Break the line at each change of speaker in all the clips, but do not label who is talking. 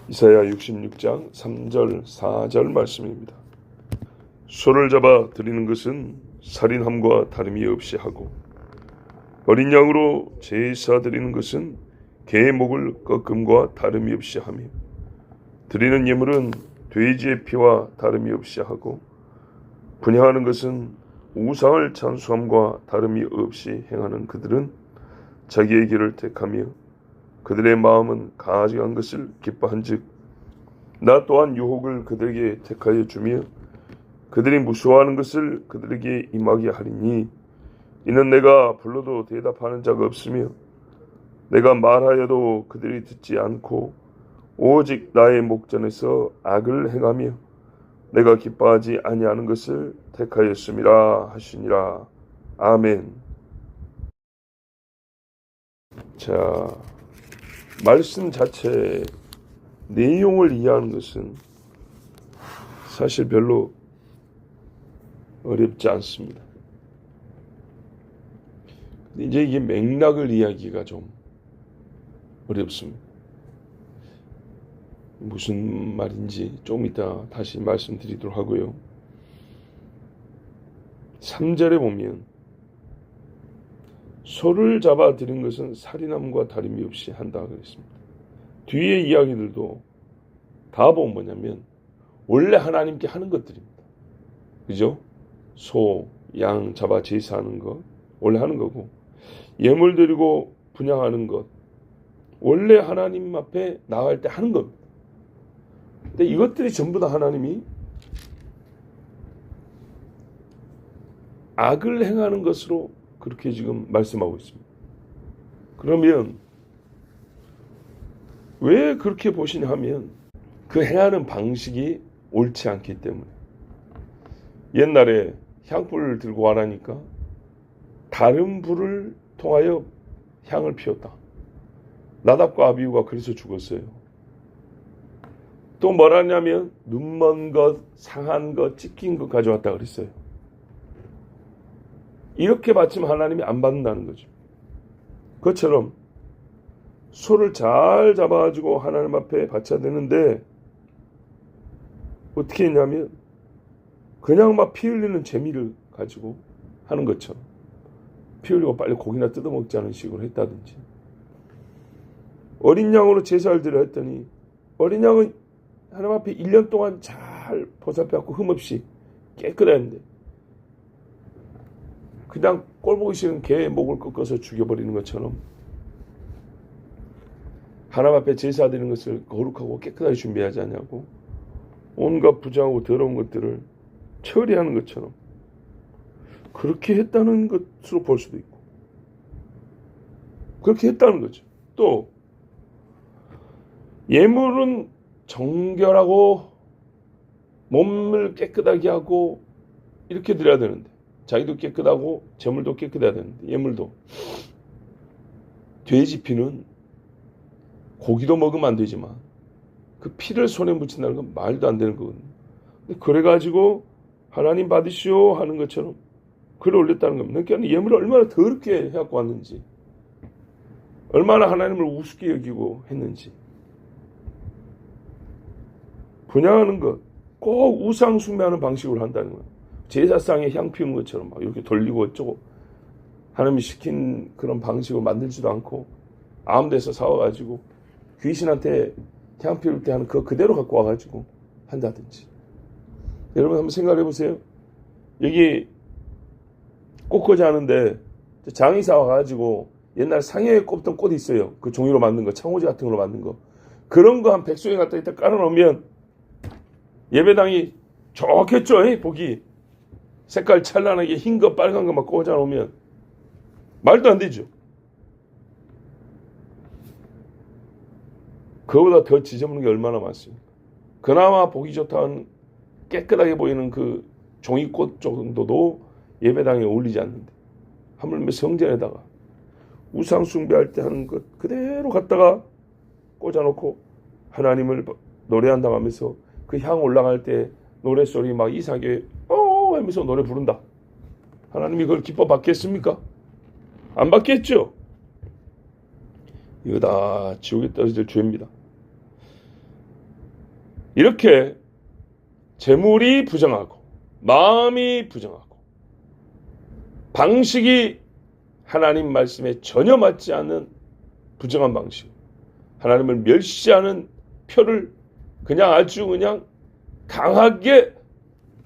이사야 66장 3절 4절 말씀입니다. 소를 잡아 드리는 것은 살인함과 다름이 없이 하고 어린 양으로 제사 드리는 것은 개의 목을 꺾음과 다름이 없이 하며 드리는 예물은 돼지의 피와 다름이 없이 하고 분향하는 것은 우상을 찬수함과 다름이 없이 행하는 그들은 자기의 길을 택하며 그들의 마음은 가증한 것을 기뻐한즉 나 또한 유혹을 그들에게 택하여 주며 그들이 무서워하는 것을 그들에게 임하게 하리니 이는 내가 불러도 대답하는 자가 없으며 내가 말하여도 그들이 듣지 않고 오직 나의 목전에서 악을 행하며 내가 기뻐하지 아니하는 것을 택하였음이라 하시니라. 아멘. 자, 말씀 자체 내용을 이해하는 것은 사실 별로 어렵지 않습니다. 근데 이제 이게 맥락을 이해하기가 좀 어렵습니다. 무슨 말인지 좀 이따 다시 말씀드리도록 하고요. 3절에 보면 소를 잡아 들인 것은 살인함과 다름이 없이 한다 그랬습니다. 뒤에 이야기들도 다 보면 뭐냐면 원래 하나님께 하는 것들입니다. 그죠? 소, 양 잡아 제사하는 것 원래 하는 거고 예물 드리고 분향하는 것 원래 하나님 앞에 나갈 때 하는 겁니다. 근데 이것들이 전부 다 하나님이 악을 행하는 것으로 그렇게 지금 말씀하고 있습니다. 그러면 왜 그렇게 보시냐 하면 그 행하는 방식이 옳지 않기 때문에 옛날에 향불을 들고 와라니까 다른 불을 통하여 향을 피웠다. 나답과 아비후가 그래서 죽었어요. 또 뭐라냐면 눈먼 것, 상한 것, 찢긴 것 가져왔다 그랬어요. 이렇게 바치면 하나님이 안 받는다는 거죠. 그것처럼 소를 잘 잡아가지고 하나님 앞에 바쳐야 되는데 어떻게 했냐면 그냥 막 피 흘리는 재미를 가지고 하는 것처럼 피 흘리고 빨리 고기나 뜯어먹지 않은 식으로 했다든지 어린 양으로 제사를 드려 했더니 어린 양은 하나님 앞에 1년 동안 잘 보살펴갖고 흠없이 깨끗했는데 그냥 꼴보기 싫은 개의 목을 꺾어서 죽여버리는 것처럼 하나님 앞에 제사 드리는 것을 거룩하고 깨끗하게 준비하지 않냐고 온갖 부정하고 더러운 것들을 처리하는 것처럼 그렇게 했다는 것으로 볼 수도 있고 그렇게 했다는 거죠. 또 예물은 정결하고 몸을 깨끗하게 하고 이렇게 드려야 되는데 자기도 깨끗하고 제물도 깨끗해야 되는데 예물도 돼지 피는 고기도 먹으면 안 되지만 그 피를 손에 묻힌다는 건 말도 안 되는 거거든요. 그래가지고 하나님 받으시오 하는 것처럼 글을 올렸다는 겁니다. 그러니까 예물을 얼마나 더럽게 해갖고 왔는지 얼마나 하나님을 우습게 여기고 했는지 분향하는 것 꼭 우상 숭배하는 방식으로 한다는 거예요. 제사상에 향 피우는 것처럼 막 이렇게 돌리고 어쩌고 하나님이 시킨 그런 방식으로 만들지도 않고 아무 데서 사와가지고 귀신한테 향 피울 때 하는 그거 그대로 갖고 와가지고 한다든지. 여러분 한번 생각해 보세요. 여기 꽃꽂이 하는데 장의사 와가지고 옛날 상해에 꼽던 꽃이 있어요. 그 종이로 만든 거, 창호지 같은 걸로 만든 거. 그런 거 한 100송이 갖다 이따 깔아놓으면 예배당이 좋겠죠. 보기 색깔 찬란하게 흰 거 빨간 거 막 꽂아놓으면 말도 안 되죠. 그거보다 더 지저분한 게 얼마나 많습니까? 그나마 보기 좋다는 깨끗하게 보이는 그 종이꽃 정도도 예배당에 어울리지 않는데 하물며 성전에다가 우상 숭배할 때 하는 것 그대로 갖다가 꽂아놓고 하나님을 노래한다고 하면서 그 향 올라갈 때 노래소리 막 이상하게 하면서 노래 부른다. 하나님이 그걸 기뻐 받겠습니까? 안 받겠죠? 이거 다 지옥에 떨어질 죄입니다. 이렇게 재물이 부정하고 마음이 부정하고 방식이 하나님 말씀에 전혀 맞지 않는 부정한 방식, 하나님을 멸시하는 표를 그냥 아주 그냥 강하게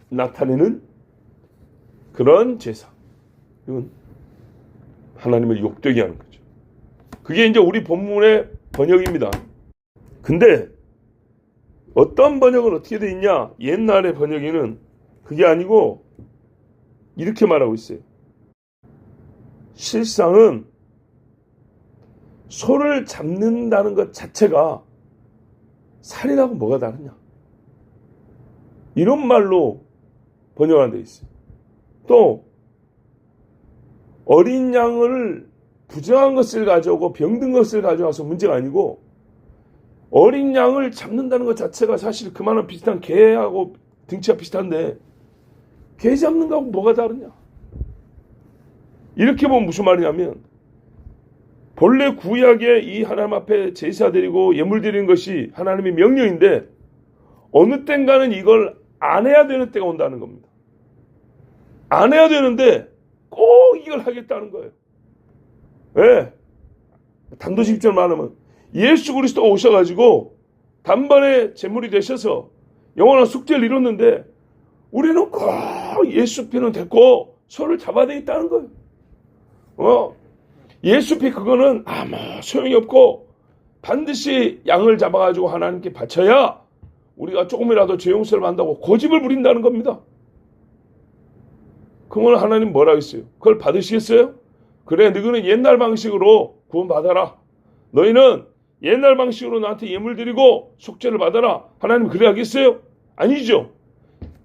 나타내는 그런 제사, 이건 하나님을 욕되게 하는 거죠. 그게 이제 우리 본문의 번역입니다. 근데 어떤 번역은 어떻게 돼 있냐? 옛날의 번역에는 그게 아니고 이렇게 말하고 있어요. 실상은 소를 잡는다는 것 자체가 살인하고 뭐가 다르냐? 이런 말로 번역한 데 있어요. 또 어린 양을 부정한 것을 가져오고 병든 것을 가져와서 문제가 아니고 어린 양을 잡는다는 것 자체가 사실 그만한 비슷한 개하고 등치가 비슷한데 개 잡는 거하고 뭐가 다르냐? 이렇게 보면 무슨 말이냐면 본래 구약에 이 하나님 앞에 제사 드리고 예물 드리는 것이 하나님의 명령인데 어느 땐가는 이걸 안 해야 되는 때가 온다는 겁니다. 안 해야 되는데 꼭 이걸 하겠다는 거예요. 왜? 단도직입적으로 말하면 예수 그리스도가 오셔가지고 단번에 제물이 되셔서 영원한 숙제를 이뤘는데 우리는 꼭 예수 피는 됐고 소를 잡아야 되겠다는 거예요. 예수 피 그거는 아무 소용이 없고 반드시 양을 잡아가지고 하나님께 바쳐야 우리가 조금이라도 죄 용서를 받는다고 고집을 부린다는 겁니다. 그러면 하나님 뭐라 했어요? 그걸 받으시겠어요? 그래, 너희는 옛날 방식으로 구원받아라. 너희는 옛날 방식으로 나한테 예물 드리고 속죄를 받아라. 하나님 그래 하겠어요? 아니죠.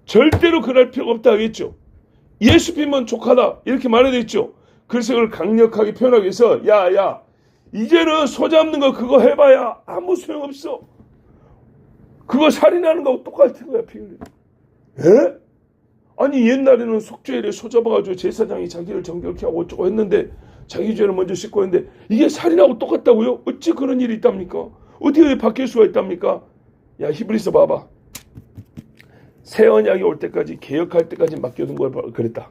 절대로 그럴 필요가 없다 하겠죠. 예수 피면 족하다 이렇게 말해야 되겠죠. 그래서 그걸 강력하게 표현하기 위해서 야 이제는 소 잡는 거 그거 해봐야 아무 소용없어. 그거 살인하는 거하고 똑같은 거야. 예? 아니 옛날에는 속죄일에 소 잡아가지고 제사장이 자기를 정결케 하고 어쩌고 했는데 자기 죄를 먼저 씻고 했는데 이게 살인하고 똑같다고요? 어찌 그런 일이 있답니까? 어떻게 바뀔 수가 있답니까? 야 히브리서 봐봐. 새 언약이 올 때까지 개혁할 때까지 맡겨둔 걸 그랬다.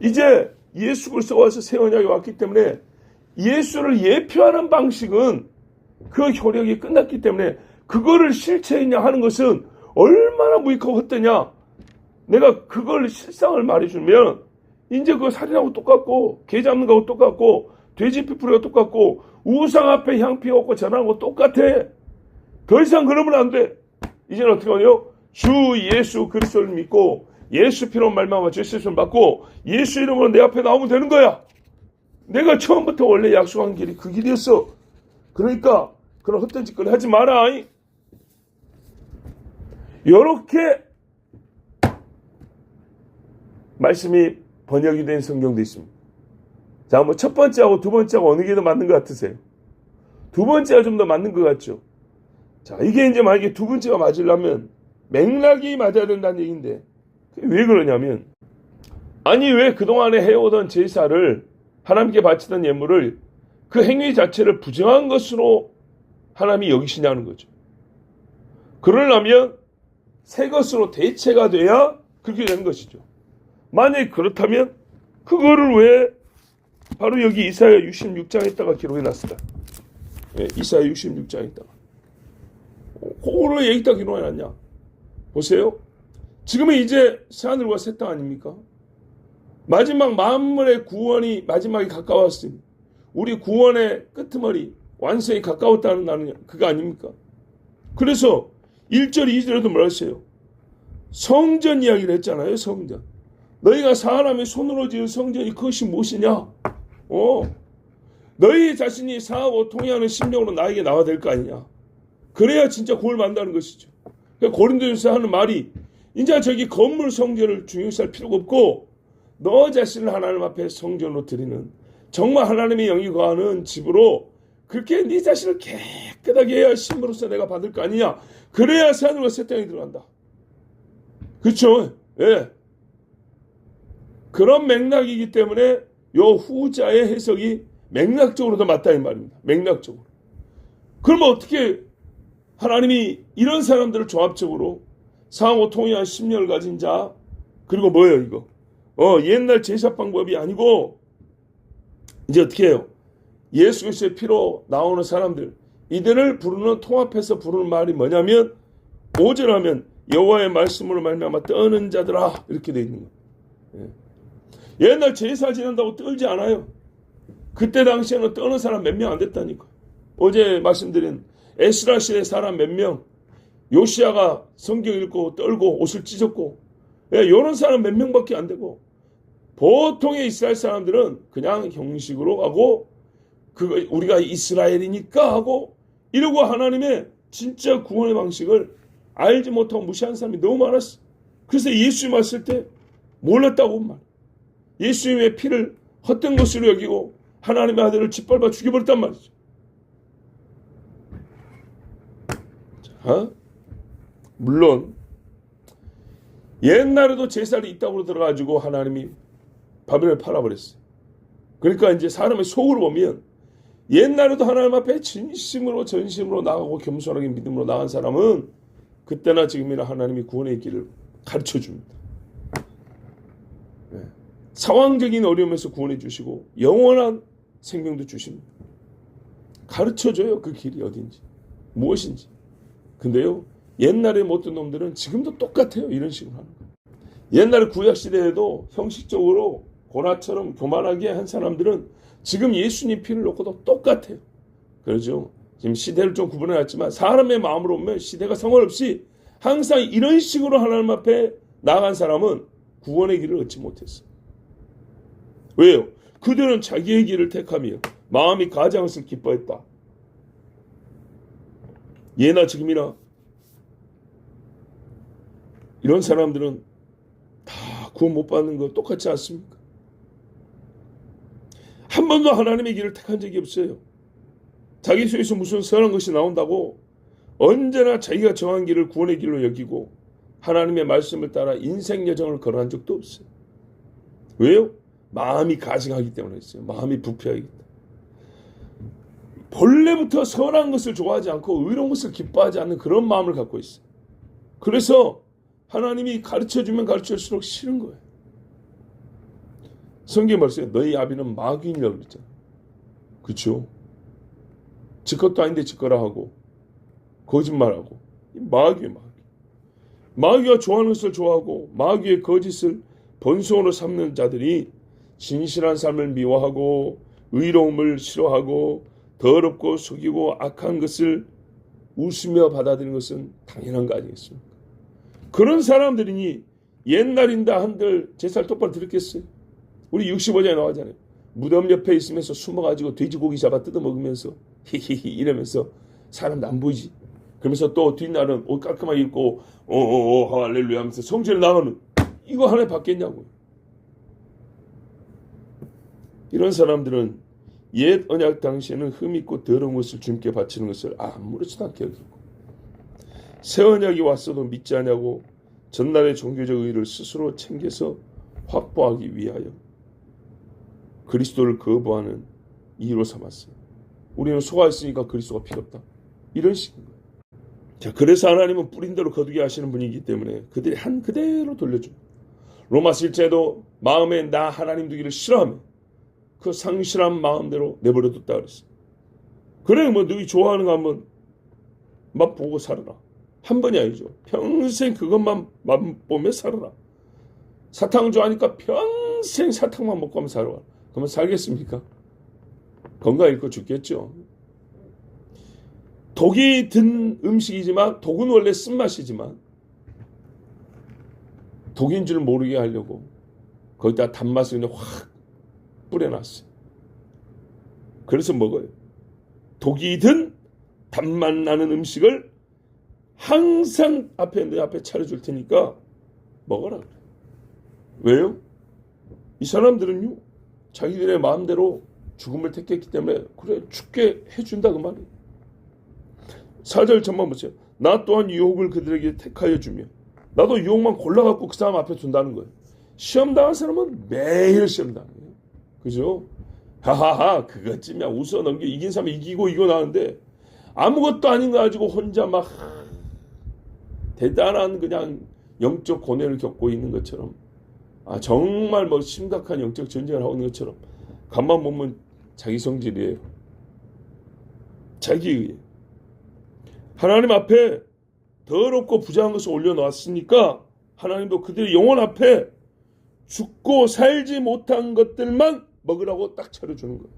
이제 예수 그리스도가 와서 새 언약이 왔기 때문에 예수를 예표하는 방식은 그 효력이 끝났기 때문에 그거를 실체했냐 하는 것은 얼마나 무익하고 헛되냐. 내가 그걸 실상을 말해주면 이제 그거 살인하고 똑같고 개 잡는 거하고 똑같고 돼지 피풀이가 똑같고 우상 앞에 향피 얻고 전하는 거 똑같아. 더 이상 그러면 안 돼. 이제는 어떻게 하냐? 주 예수 그리스도를 믿고 예수 피로 말미암아 죄수를 받고 예수 이름으로 내 앞에 나오면 되는 거야. 내가 처음부터 원래 약속한 길이 그 길이었어. 그러니까 그런 헛된 짓거리 하지 마라. 이렇게 말씀이 번역이 된 성경도 있습니다. 자, 뭐 첫 번째하고 두 번째하고 어느 게 더 맞는 것 같으세요? 두 번째가 좀 더 맞는 것 같죠? 자, 이게 이제 만약에 두 번째가 맞으려면 맥락이 맞아야 된다는 얘기인데 왜 그러냐면 아니 왜 그동안에 해오던 제사를 하나님께 바치던 예물을 그 행위 자체를 부정한 것으로 하나님이 여기시냐는 거죠. 그러려면 새 것으로 대체가 돼야 그렇게 되는 것이죠. 만약에 그렇다면 그거를 왜 바로 여기 이사야 66장에다가 기록해 놨을까? 예, 이사야 66장에다가 그거를 여기다 기록해 놨냐? 보세요. 지금은 이제 새하늘과 새 땅 아닙니까? 마지막 만물의 구원이 마지막에 가까웠으니 우리 구원의 끄트머리 완성이 가까웠다는 나는 그거 아닙니까? 그래서 1절 2절에도 뭐라 했어요? 성전 이야기를 했잖아요. 성전. 너희가 사람의 손으로 지은 성전이 그것이 무엇이냐? 너희 자신이 사하고 통해하는 심령으로 나에게 나와야 될 거 아니냐? 그래야 진짜 구원을 받는다는 것이죠. 그러니까 고린도전서 하는 말이 이제 저기 건물 성전을 중요시할 필요가 없고 너 자신을 하나님 앞에 성전으로 드리는 정말 하나님의 영이 거하는 집으로 그렇게 네 자신을 깨끗하게 해야 신부로서 내가 받을 거 아니냐. 그래야 새하늘과 새 땅이 들어간다. 그렇죠? 예. 그런 맥락이기 때문에 요 후자의 해석이 맥락적으로 더 맞다 이 말입니다. 맥락적으로. 그러면 어떻게 하나님이 이런 사람들을 종합적으로 상호 통일한 심령을 가진 자, 그리고 뭐예요 이거? 옛날 제사 방법이 아니고 이제 어떻게 해요? 예수 그리스도의 피로 나오는 사람들, 이들을 부르는, 통합해서 부르는 말이 뭐냐면 5절 하면 여호와의 말씀으로 말미암아 떠는 자들아, 이렇게 돼 있는 거예요. 옛날 제사 지낸다고 떨지 않아요. 그때 당시에는 떠는 사람 몇 명 안 됐다니까. 어제 말씀드린 에스라 시대 사람 몇 명, 요시아가 성경 읽고 떨고 옷을 찢었고, 이런 사람 몇 명밖에 안 되고, 보통의 이스라엘 사람들은 그냥 형식으로 하고, 그거 우리가 이스라엘이니까 하고 이러고 하나님의 진짜 구원의 방식을 알지 못하고 무시한 사람이 너무 많았어. 그래서 예수님 왔을 때 몰랐다고 말. 예수님의 피를 헛된 것으로 여기고 하나님의 아들을 짓밟아 죽여버렸단 말이죠. 자, 물론 옛날에도 제사를 있다고 들어가지고 하나님이 바벨을 팔아버렸어요. 그러니까 이제 사람의 속으로 보면 옛날에도 하나님 앞에 진심으로 전심으로 나가고 겸손하게 믿음으로 나간 사람은 그때나 지금이나 하나님이 구원의 길을 가르쳐 줍니다. 상황적인 어려움에서 구원해 주시고 영원한 생명도 주십니다. 가르쳐 줘요. 그 길이 어딘지, 무엇인지. 근데요, 옛날에 못된 놈들은 지금도 똑같아요. 이런 식으로 하는 거예요. 옛날 구약시대에도 형식적으로 고라처럼 교만하게 한 사람들은 지금 예수님 피를 놓고도 똑같아요. 그렇죠? 지금 시대를 좀 구분해놨지만 사람의 마음으로 보면 시대가 상관없이 항상 이런 식으로 하나님 앞에 나간 사람은 구원의 길을 얻지 못했어요. 왜요? 그들은 자기의 길을 택하며 마음이 가장한 것을 기뻐했다. 예나 지금이나 이런 사람들은 다 구원 못 받는 거 똑같지 않습니까? 한 번도 하나님의 길을 택한 적이 없어요. 자기 속에서 무슨 선한 것이 나온다고 언제나 자기가 정한 길을 구원의 길로 여기고 하나님의 말씀을 따라 인생 여정을 걸어간 적도 없어요. 왜요? 마음이 가증하기 때문에 있어요. 마음이 부패하기 때문에. 본래부터 선한 것을 좋아하지 않고 의로운 것을 기뻐하지 않는 그런 마음을 갖고 있어요. 그래서 하나님이 가르쳐주면 가르쳐줄수록 싫은 거예요. 성경 말씀에 너희 아비는 마귀인이라고 그랬잖아요. 그렇죠? 지 것도 아닌데 지 거라 하고 거짓말하고 마귀예요. 마귀. 마귀가 좋아하는 것을 좋아하고 마귀의 거짓을 본성으로 삼는 자들이 진실한 삶을 미워하고 의로움을 싫어하고 더럽고 속이고 악한 것을 웃으며 받아들이는 것은 당연한 거 아니겠습니까? 그런 사람들이니 옛날인다 한들 제살 똑바로 들었겠어요? 우리 65장에 나와잖아요. 무덤 옆에 있으면서 숨어가지고 돼지고기 잡아 뜯어먹으면서 히히히 이러면서 사람도 안 보이지. 그러면서 또 뒷날은 옷 깔끔하게 입고 할렐루야 하면서 성전에 나가는, 이거 하나 받겠냐고요. 이런 사람들은 옛 언약 당시에는 흠있고 더러운 것을 주님께 바치는 것을 아무렇지도 않게 여기고 새 언약이 왔어도 믿지 않냐고 전날의 종교적 의의를 스스로 챙겨서 확보하기 위하여 그리스도를 거부하는 이유로 삼았어요. 우리는 소가 있으니까 그리스도가 필요 없다. 이런 식인 거예요. 자, 그래서 하나님은 뿌린 대로 거두게 하시는 분이기 때문에 그들이 한 그대로 돌려줍니다. 로마서 1장에도 마음에 나 하나님 두기를 싫어하며 그 상실한 마음대로 내버려뒀다 그랬어요. 그래, 뭐 너희 좋아하는 거 한번 맛보고 살아라. 한 번이 아니죠. 평생 그것만 맛보며 살아라. 사탕 좋아하니까 평생 사탕만 먹고 하면 살아라. 그러면 살겠습니까? 건강 잃고 죽겠죠. 독이 든 음식이지만 독은 원래 쓴맛이지만 독인 줄 모르게 하려고 거기다 단맛을 그냥 확 뿌려놨어요. 그래서 먹어요. 독이 든 단맛 나는 음식을 항상 내 앞에 차려줄 테니까 먹어라 그래. 왜요? 이 사람들은요 자기들의 마음대로 죽음을 택했기 때문에 그래 죽게 해준다 그 말이에요. 4절 전만 보세요. 나 또한 유혹을 그들에게 택하여 주며 나도 유혹만 골라갖고 그 사람 앞에 둔다는 거예요. 시험당한 사람은 매일 시험당해요. 그죠? 하하하 그것쯤이야 웃어 넘겨. 이긴 사람이 이기고 나는데 아무것도 아닌 거 가지고 혼자 막 대단한 그냥 영적 고뇌를 겪고 있는 것처럼, 정말 뭐 심각한 영적 전쟁을 하고 있는 것처럼 간만 보면 자기 성질이에요. 자기 의해. 하나님 앞에 더럽고 부정한 것을 올려놓았으니까 하나님도 그들의 영혼 앞에 죽고 살지 못한 것들만 먹으라고 딱 차려주는 거예요.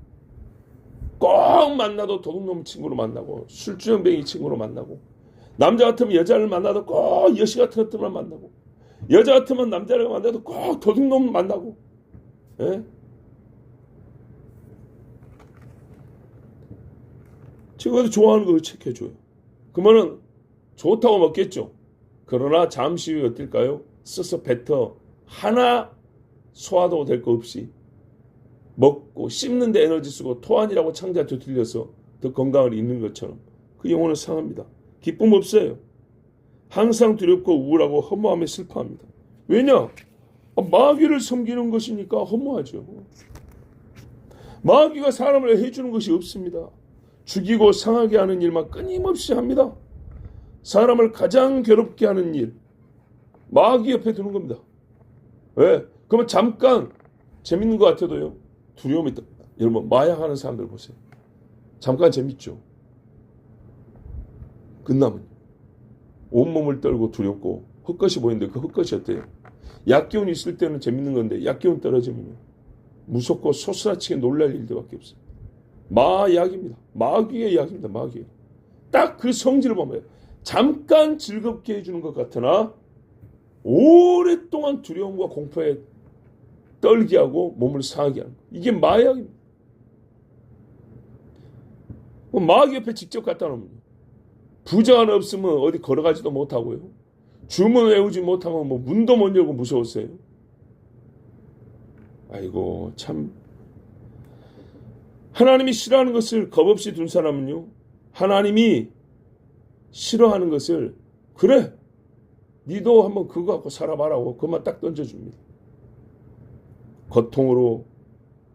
꼭 만나도 도둑놈 친구로 만나고, 술주정뱅이 친구로 만나고, 남자 같으면 여자를 만나도 꼭 여시 같은 것들만 만나고, 여자 같으면 남자를 만나도 꼭 도둑놈 만나고, 예? 친구들 좋아하는 거 체크해줘요. 그러면은 좋다고 먹겠죠. 그러나 잠시 후에 어떨까요? 써서 뱉어 하나 소화도 될 거 없이 먹고 씹는데 에너지 쓰고 토안이라고 창자한테 들려서 더 건강을 잃는 것처럼 그 영혼은 상합니다. 기쁨 없어요. 항상 두렵고 우울하고 허무함에 슬퍼합니다. 왜냐? 마귀를 섬기는 것이니까 허무하죠. 마귀가 사람을 해주는 것이 없습니다. 죽이고 상하게 하는 일만 끊임없이 합니다. 사람을 가장 괴롭게 하는 일, 마귀 옆에 두는 겁니다. 왜? 그러면 잠깐 재밌는 것 같아도요, 두려움이 있다. 여러분, 마약하는 사람들 보세요. 잠깐 재밌죠. 끝나면 온몸을 떨고 두렵고 헛것이 보이는데 그 헛것이 어때요? 약기운이 있을 때는 재밌는 건데 약기운 떨어지면 무섭고 소스라치게 놀랄 일들밖에 없어요. 마약입니다. 마귀의 약입니다. 마귀. 딱 그 성질을 보면 잠깐 즐겁게 해주는 것 같으나 오랫동안 두려움과 공포에 떨게 하고 몸을 상하게 하는 거예요. 이게 마약입니다. 마귀 옆에 직접 갖다 놓으면 부자 하나 없으면 어디 걸어가지도 못하고요. 주문 외우지 못하면 뭐 문도 못 열고 무서웠어요. 아이고 참. 하나님이 싫어하는 것을 겁없이 둔 사람은요, 하나님이 싫어하는 것을 그래 니도 한번 그거 갖고 살아봐라고 그것만 딱 던져줍니다. 고통으로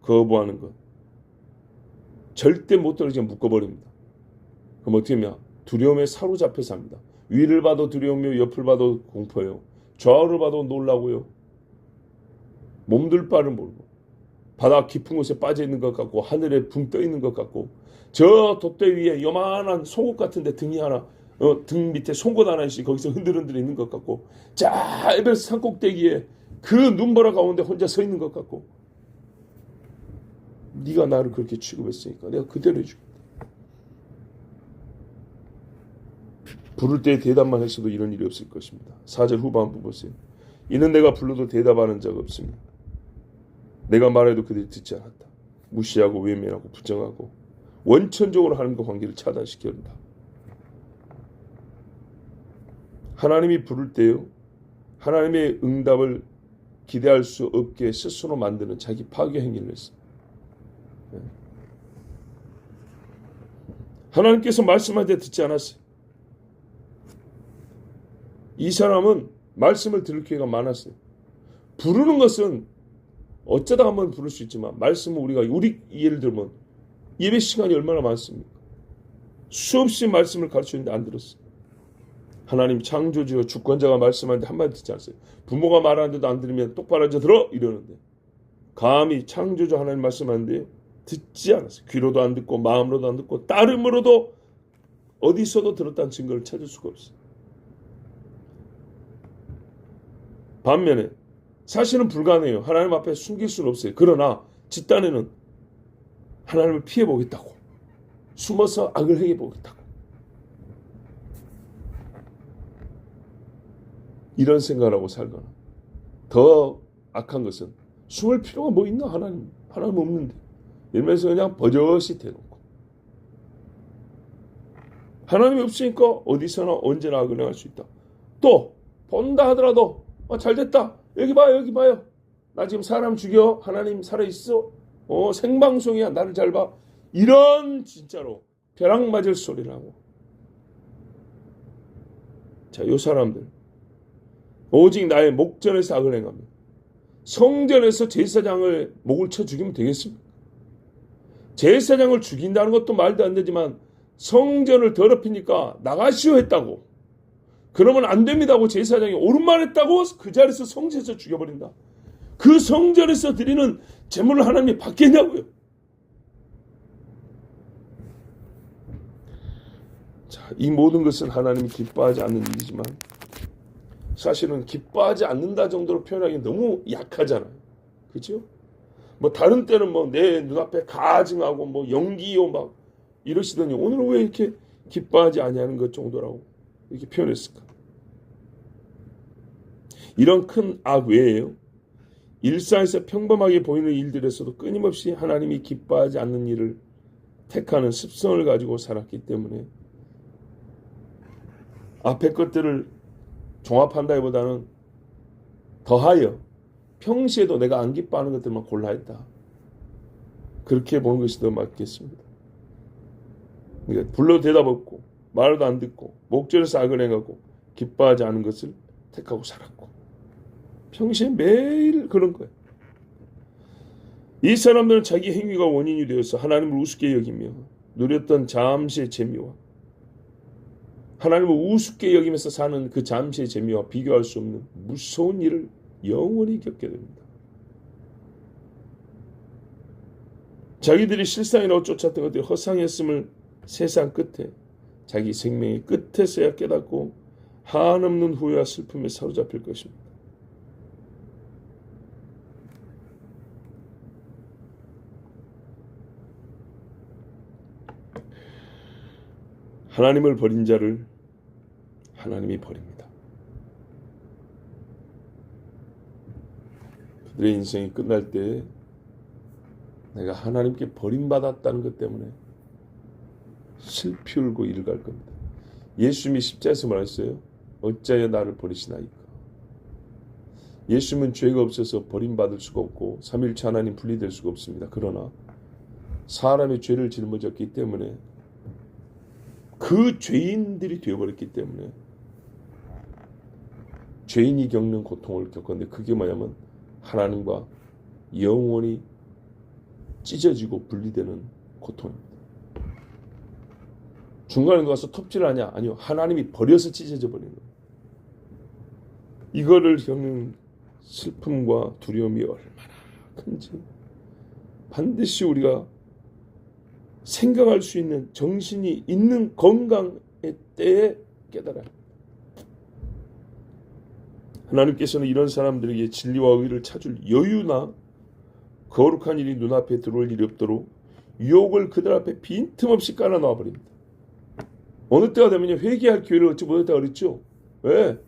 거부하는 것 절대 못 떨어지게 묶어버립니다. 그럼 어떻게 하냐? 두려움에 사로잡혀 삽니다. 위를 봐도 두려움이요, 옆을 봐도 공포예요. 좌우를 봐도 놀라고요. 몸둘 바를 모르고 바다 깊은 곳에 빠져 있는 것 같고 하늘에 붕 떠 있는 것 같고 저 돛대 위에 요만한 송곳 같은데 등이 하나, 등 밑에 송곳 하나 있이 거기서 흔들흔들 있는 것 같고, 자 에베레스트 산꼭대기에 그 눈보라 가운데 혼자 서 있는 것 같고, 네가 나를 그렇게 취급했으니까 내가 그대로 해줄게. 부를 때 대답만 했어도 이런 일이 없을 것입니다. 4절 후반부 보세요. 이는 내가 불러도 대답하는 자가 없습니다. 내가 말해도 그들이 듣지 않았다. 무시하고 외면하고 부정하고 원천적으로 하나님과 관계를 차단시켜야 한다. 하나님이 부를 때요, 하나님의 응답을 기대할 수 없게 스스로 만드는 자기 파괴 행위를 했어요. 하나님께서 말씀할 때 듣지 않았어요. 이 사람은 말씀을 들을 기회가 많았어요. 부르는 것은 어쩌다 한번 부를 수 있지만 말씀은 우리 예를 들면 예배 시간이 얼마나 많습니까? 수없이 말씀을 가르치는데 안 들었어요. 하나님 창조주여 주권자가 말씀하는데 한마디 듣지 않았어요. 부모가 말하는데도 안 들으면 똑바로 앉아 들어 이러는데 감히 창조주 하나님 말씀하는데 듣지 않았어요. 귀로도 안 듣고 마음으로도 안 듣고 따름으로도 어디서도 들었다는 증거를 찾을 수가 없어요. 반면에 사실은 불가능해요. 하나님 앞에 숨길 수는 없어요. 그러나 집단에는 하나님을 피해보겠다고, 숨어서 악을 행해보겠다고, 이런 생각을 하고 살거나, 더 악한 것은 숨을 필요가 뭐 있나? 하나님 없는데 이러면서 그냥 버젓이 대놓고, 하나님이 없으니까 어디서나 언제나 악을 행할 수 있다. 또 본다 하더라도 잘됐다, 여기 봐요, 나 지금 사람 죽여, 하나님 살아있어, 생방송이야, 나를 잘 봐, 이런 진짜로 벼락 맞을 소리를 하고. 자, 요 사람들 오직 나의 목전에서 악을 행합니다. 성전에서 제사장을 목을 쳐 죽이면 되겠습니까? 제사장을 죽인다는 것도 말도 안 되지만 성전을 더럽히니까 나가시오 했다고. 그러면 안 됩니다고 제사장이 옳은말 했다고 그 자리에서 성전에서 죽여버린다. 그 성전에서 드리는 제물을 하나님이 받겠냐고요. 자, 이 모든 것은 하나님이 기뻐하지 않는 일이지만 사실은 기뻐하지 않는다 정도로 표현하기 너무 약하잖아요. 그렇죠? 뭐 다른 때는 뭐 내 눈앞에 가증하고 뭐 연기요 막 이러시더니 오늘은 왜 이렇게 기뻐하지 아니하는 것 정도라고 이렇게 표현했을까? 이런 큰 악 외에요. 일상에서 평범하게 보이는 일들에서도 끊임없이 하나님이 기뻐하지 않는 일을 택하는 습성을 가지고 살았기 때문에 앞에 것들을 종합한다기보다는 더하여 평시에도 내가 안 기뻐하는 것들만 골라 했다. 그렇게 보는 것이 더 맞겠습니다. 그러니까 불러도 대답 없고 말도 안 듣고 목전에서 악을 행하고 기뻐하지 않은 것을 택하고 살았고 평시에 매일 그런 거예요. 이 사람들은 자기 행위가 원인이 되어서 하나님을 우습게 여기며 누렸던 잠시의 재미와 하나님을 우습게 여기면서 사는 그 잠시의 재미와 비교할 수 없는 무서운 일을 영원히 겪게 됩니다. 자기들이 실상이라고 쫓았던 것들이 허상이었음을 세상 끝에 자기 생명의 끝에서야 깨닫고 한없는 후회와 슬픔에 사로잡힐 것입니다. 하나님을 버린 자를 하나님이 버립니다. 그들의 인생이 끝날 때 내가 하나님께 버림받았다는 것 때문에 슬피 울고 이를 갈 겁니다. 예수님이 십자가에서 말했어요. 어찌하여 나를 버리시나이까. 예수님은 죄가 없어서 버림받을 수가 없고 삼위일체 하나님 분리될 수가 없습니다. 그러나 사람의 죄를 짊어졌기 때문에 그 죄인들이 되어버렸기 때문에 죄인이 겪는 고통을 겪었는데 그게 뭐냐면 하나님과 영원히 찢어지고 분리되는 고통입니다. 중간에 가서 톱질하냐? 아니요. 하나님이 버려서 찢어져 버리는 거예요. 이거를 겪는 슬픔과 두려움이 얼마나 큰지 반드시 우리가 생각할 수 있는 정신이 있는 건강의 때에 깨달아야 합니다. 하나님께서는 이런 사람들에게 진리와 의를 찾을 여유나 거룩한 일이 눈앞에 들어올 일이 없도록 유혹을 그들 앞에 빈틈없이 깔아놔 버립니다. 어느 때가 되면 회개할 기회를 얻지 못했다 그랬죠. 왜?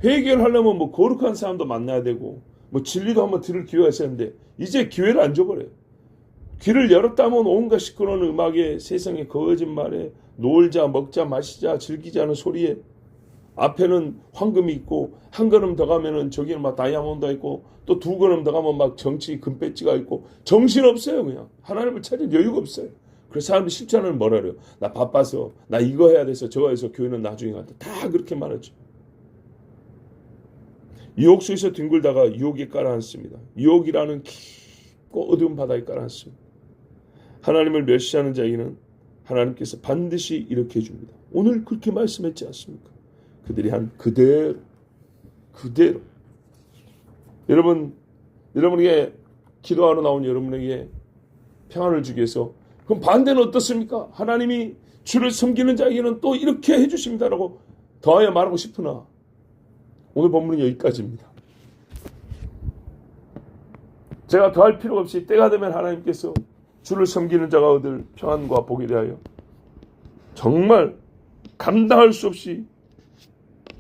회개를 하려면 뭐 거룩한 사람도 만나야 되고 뭐 진리도 한번 들을 기회가 있었는데 이제 기회를 안 줘버려요. 귀를 열었다면 온갖 시끄러운 음악에 세상의 거짓말에 놀자 먹자 마시자 즐기자는 소리에 앞에는 황금이 있고 한 걸음 더 가면은 저기는 막 다이아몬드가 있고 또 두 걸음 더 가면 막 정치 금배지가 있고 정신없어요. 그냥 하나님을 찾을 여유가 없어요. 그래서 사람들이 실천을 뭐라 그래요. 나 바빠서 나 이거 해야 돼서 저거 해서 교회는 나중에 간다. 다 그렇게 말하죠. 유혹 속에서 뒹굴다가 유혹에 깔아앉습니다. 유혹이라는 깊고 어두운 바다에 깔아앉습니다. 하나님을 멸시하는 자에게는 하나님께서 반드시 이렇게 해줍니다. 오늘 그렇게 말씀했지 않습니까? 그들이 한 그대로 여러분에게 기도하러 나온 여러분에게 평안을 주기 위해서 그럼 반대는 어떻습니까? 하나님이 주를 섬기는 자에게는 또 이렇게 해주십니다라고 더하여 말하고 싶으나 오늘 본문은 여기까지입니다. 제가 더할 필요가 없이 때가 되면 하나님께서 주를 섬기는 자가 얻을 평안과 복에 대하여 정말 감당할 수 없이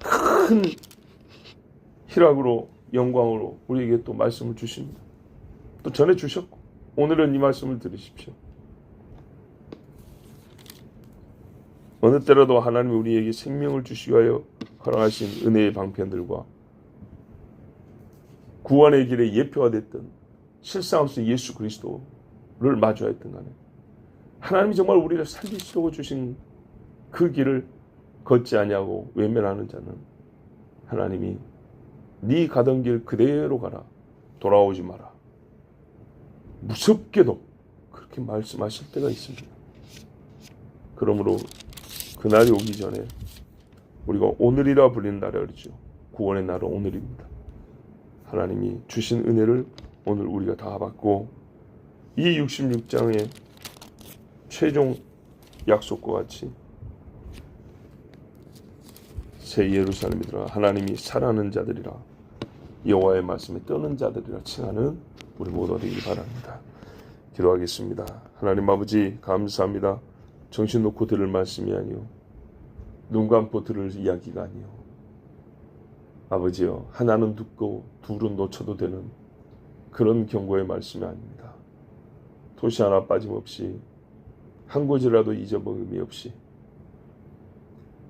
큰 희락으로 영광으로 우리에게 또 말씀을 주십니다. 또 전해주셨고 오늘은 이 말씀을 들으십시오. 어느 때라도 하나님이 우리에게 생명을 주시기 위하여 허락하신 은혜의 방편들과 구원의 길에 예표가 됐던 실상 없이 예수 그리스도를 마주하였던 간에 하나님이 정말 우리를 살리시려고 주신 그 길을 걷지 아니하고 외면하는 자는 하나님이 네 가던 길 그대로 가라 돌아오지 마라 무섭게도 그렇게 말씀하실 때가 있습니다. 그러므로 그날이 오기 전에 우리가 오늘이라 불리는 날이 어리죠. 구원의 날은 오늘입니다. 하나님이 주신 은혜를 오늘 우리가 다 받고 이 66장의 최종 약속과 같이 새 예루살렘이더라 하나님이 사랑하는 자들이라 여호와의 말씀에 떠는 자들이라 칭하는 우리 모두 되기 바랍니다. 기도하겠습니다. 하나님 아버지 감사합니다. 정신 놓고 들을 말씀이 아니요 눈 감고 들을 이야기가 아니요 아버지여 하나는 듣고 둘은 놓쳐도 되는 그런 경고의 말씀이 아닙니다. 토시 하나 빠짐없이 한 구절이라도 잊어먹음이 없이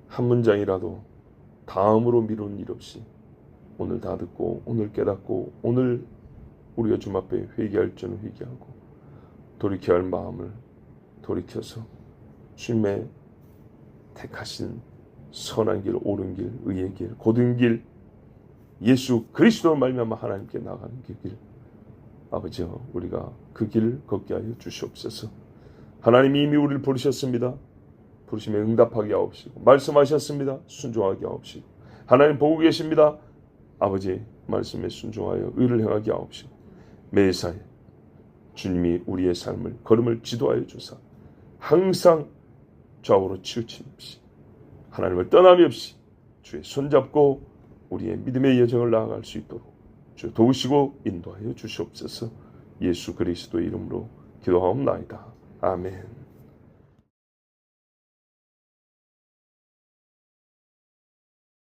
한 문장이라도 다음으로 미룬 일 없이 오늘 다 듣고 오늘 깨닫고 오늘 우리가 주님 앞에 회개할 줄은 회개하고 돌이켜야 할 마음을 돌이켜서 주님의 택하신 선한 길, 옳은 길, 의의 길, 곧은 길 예수 그리스도로 말미암아 하나님께 나가는 그 길 아버지여 우리가 그 길을 걷게 하여 주시옵소서. 하나님이 이미 우리를 부르셨습니다. 부르심에 응답하게 하옵시고 말씀하셨습니다. 순종하게 하옵시고 하나님 보고 계십니다. 아버지 말씀에 순종하여 의를 행하게 하옵시고 매사에 주님이 우리의 삶을 걸음을 지도하여 주사 항상 좌우로 치우침 없이 하나님을 떠남이 없이 주의 손잡고 우리의 믿음의 여정을 나아갈 수 있도록 주 도우시고 인도하여 주시옵소서. 예수 그리스도의 이름으로 기도하옵나이다. 아멘.